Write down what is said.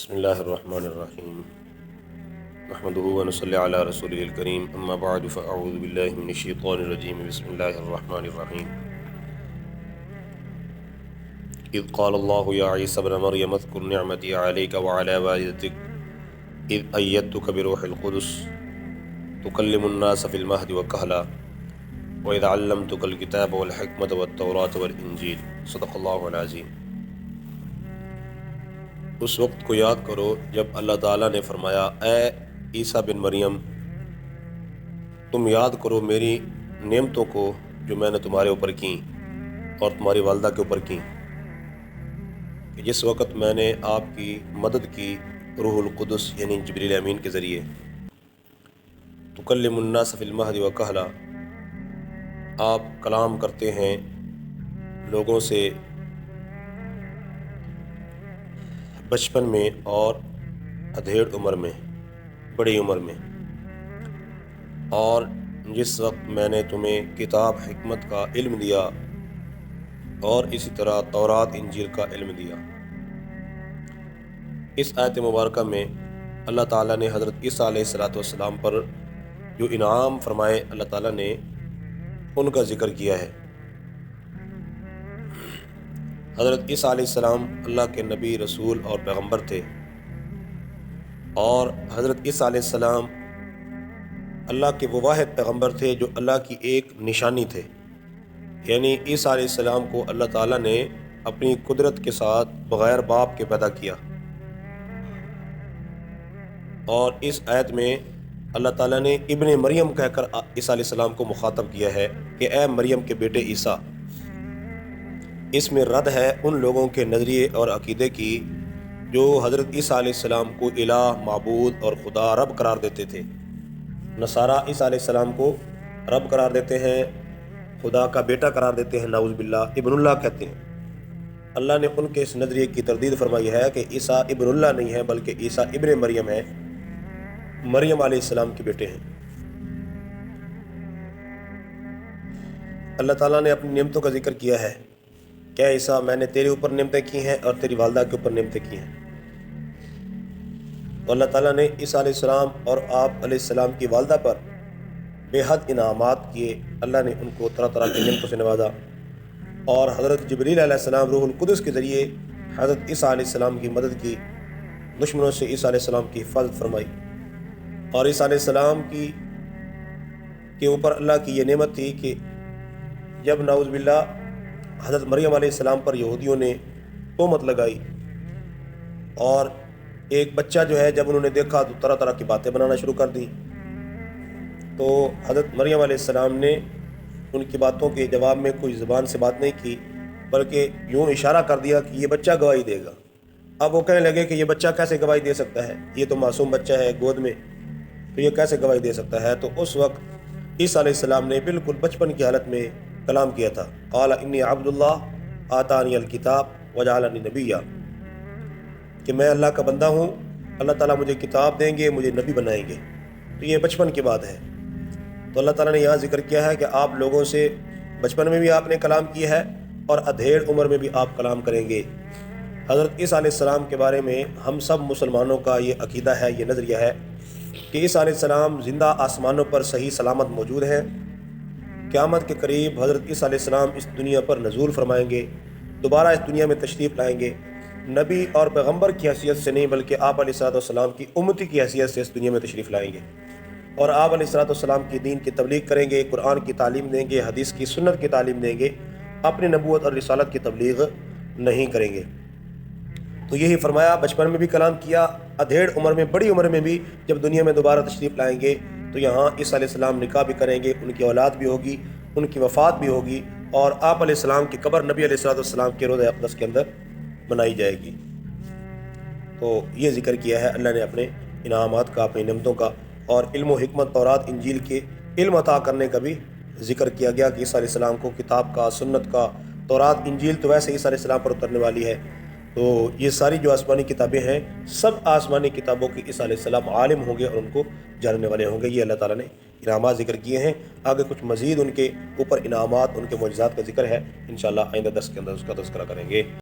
بسم اللہ الرحمن الرحیم نحمده ونصلی علی رسوله الکریم اما بعد فاعوذ باللہ من الشیطان الرجیم بسم اللہ الرحمن الرحیم اذ قال اللہ یا عیسی ابن مریم اذکر نعمتی علیک وعلی والدتک اذ ایدتک بروح القدس تکلم الناس فی المہد وکہلا وَإِذْ عَلَّمْتُكَ الْكِتَابَ وَالْحِكْمَةَ وَالتَّوْرَاةَ وَالْإِنْجِيلَ صدق اللہ العظیم۔ اس وقت کو یاد کرو جب اللہ تعالیٰ نے فرمایا اے عیسیٰ بن مریم تم یاد کرو میری نعمتوں کو جو میں نے تمہارے اوپر کیں اور تمہاری والدہ کے اوپر کیں، کہ جس وقت میں نے آپ کی مدد کی روح القدس یعنی جبریل امین کے ذریعے، تکلم الناس فی المہد وکہلا، آپ کلام کرتے ہیں لوگوں سے بچپن میں اور ادھیڑ عمر میں، بڑی عمر میں، اور جس وقت میں نے تمہیں کتاب حکمت کا علم دیا اور اسی طرح تورات انجیل کا علم دیا۔ اس آیت مبارکہ میں اللہ تعالیٰ نے حضرت عیسیٰ علیہ السلام پر جو انعام فرمائے اللہ تعالیٰ نے ان کا ذکر کیا ہے۔ حضرت عیسیٰ علیہ السلام اللہ کے نبی، رسول اور پیغمبر تھے، اور حضرت عیسیٰ علیہ السلام اللہ کے وہ واحد پیغمبر تھے جو اللہ کی ایک نشانی تھے، یعنی عیسیٰ علیہ السلام کو اللہ تعالیٰ نے اپنی قدرت کے ساتھ بغیر باپ کے پیدا کیا۔ اور اس آیت میں اللہ تعالیٰ نے ابن مریم کہہ کر عیسیٰ علیہ السلام کو مخاطب کیا ہے کہ اے مریم کے بیٹے عیسیٰ۔ اس میں رد ہے ان لوگوں کے نظریے اور عقیدے کی جو حضرت عیسیٰ علیہ السلام کو الہ، معبود اور خدا، رب قرار دیتے تھے۔ نصارہ عیسیٰ علیہ السلام کو رب قرار دیتے ہیں، خدا کا بیٹا قرار دیتے ہیں، نعوذ باللہ، ابن اللہ کہتے ہیں۔ اللہ نے ان کے اس نظریے کی تردید فرمائی ہے کہ عیسیٰ ابن اللہ نہیں ہے بلکہ عیسیٰ ابن مریم ہے، مریم علیہ السلام کے بیٹے ہیں۔ اللہ تعالیٰ نے اپنی نعمتوں کا ذکر کیا ہے کہ اے عیسیٰ میں نے تیرے اوپر نعمتیں کی ہیں اور تیری والدہ کے اوپر نعمتیں کی ہیں۔ تو اللہ تعالیٰ نے عیسیٰ علیہ السلام اور آپ علیہ السلام کی والدہ پر بے حد انعامات کیے، اللہ نے ان کو طرح طرح کی نعمتوں سے نوازا، اور حضرت جبریل علیہ السلام روح القدس کے ذریعے حضرت عیسیٰ علیہ السلام کی مدد کی، دشمنوں سے عیسیٰ علیہ السلام کی حفاظت فرمائی۔ اور عیسیٰ علیہ السلام کے اوپر اللہ کی یہ نعمت تھی کہ جب نعوذ باللہ حضرت مریم علیہ السلام پر یہودیوں نے تہمت لگائی، اور ایک بچہ جو ہے جب انہوں نے دیکھا تو طرح طرح کی باتیں بنانا شروع کر دی، تو حضرت مریم علیہ السلام نے ان کی باتوں کے جواب میں کوئی زبان سے بات نہیں کی، بلکہ یوں اشارہ کر دیا کہ یہ بچہ گواہی دے گا۔ اب وہ کہنے لگے کہ یہ بچہ کیسے گواہی دے سکتا ہے، یہ تو معصوم بچہ ہے گود میں، تو یہ کیسے گواہی دے سکتا ہے؟ تو اس وقت عیسیٰ علیہ السلام نے بالکل بچپن کی حالت میں کلام کیا تھا، قال انی عبد اللہ آتانی الکتاب وجعلنی نبیا، کہ میں اللہ کا بندہ ہوں، اللہ تعالیٰ مجھے کتاب دیں گے، مجھے نبی بنائیں گے۔ تو یہ بچپن کی بات ہے۔ تو اللہ تعالیٰ نے یہاں ذکر کیا ہے کہ آپ لوگوں سے بچپن میں بھی آپ نے کلام کیا ہے اور ادھیڑ عمر میں بھی آپ کلام کریں گے۔ حضرت عیسیٰ علیہ السلام کے بارے میں ہم سب مسلمانوں کا یہ عقیدہ ہے، یہ نظریہ ہے کہ عیسیٰ علیہ السلام زندہ آسمانوں پر صحیح سلامت موجود ہیں۔ قیامت کے قریب حضرت عیسیٰ علیہ السلام اس دنیا پر نزول فرمائیں گے، دوبارہ اس دنیا میں تشریف لائیں گے، نبی اور پیغمبر کی حیثیت سے نہیں بلکہ آپ علیہ السلام کی امتی کی حیثیت سے اس دنیا میں تشریف لائیں گے، اور آپ علیہ السلام کی دین کی تبلیغ کریں گے، قرآن کی تعلیم دیں گے، حدیث کی سنت کی تعلیم دیں گے، اپنی نبوت اور رسالت کی تبلیغ نہیں کریں گے۔ تو یہی فرمایا، بچپن میں بھی کلام کیا، ادھیڑ عمر میں، بڑی عمر میں بھی جب دنیا میں دوبارہ تشریف لائیں گے تو یہاں عیسیٰ علیہ السلام نکاح بھی کریں گے، ان کی اولاد بھی ہوگی، ان کی وفات بھی ہوگی، اور آپ علیہ السلام کی قبر نبی علیہ السلام کے روضہ اقدس کے اندر بنائی جائے گی۔ تو یہ ذکر کیا ہے اللہ نے اپنے انعامات کا، اپنی نعمتوں کا، اور علم و حکمت تورات انجیل کے علم عطا کرنے کا بھی ذکر کیا گیا کہ عیسیٰ علیہ السلام کو کتاب کا، سنت کا، تورات انجیل تو ویسے عیسیٰ علیہ السلام پر اترنے والی ہے، تو یہ ساری جو آسمانی کتابیں ہیں سب آسمانی کتابوں کے عیسیٰ علیہ السلام عالم ہوں گے اور ان کو جاننے والے ہوں گے۔ یہ اللہ تعالیٰ نے انعامات ذکر کیے ہیں، آگے کچھ مزید ان کے اوپر انعامات، ان کے معجزات کا ذکر ہے، انشاءاللہ آئندہ درس کے اندر اس کا تذکرہ کریں گے۔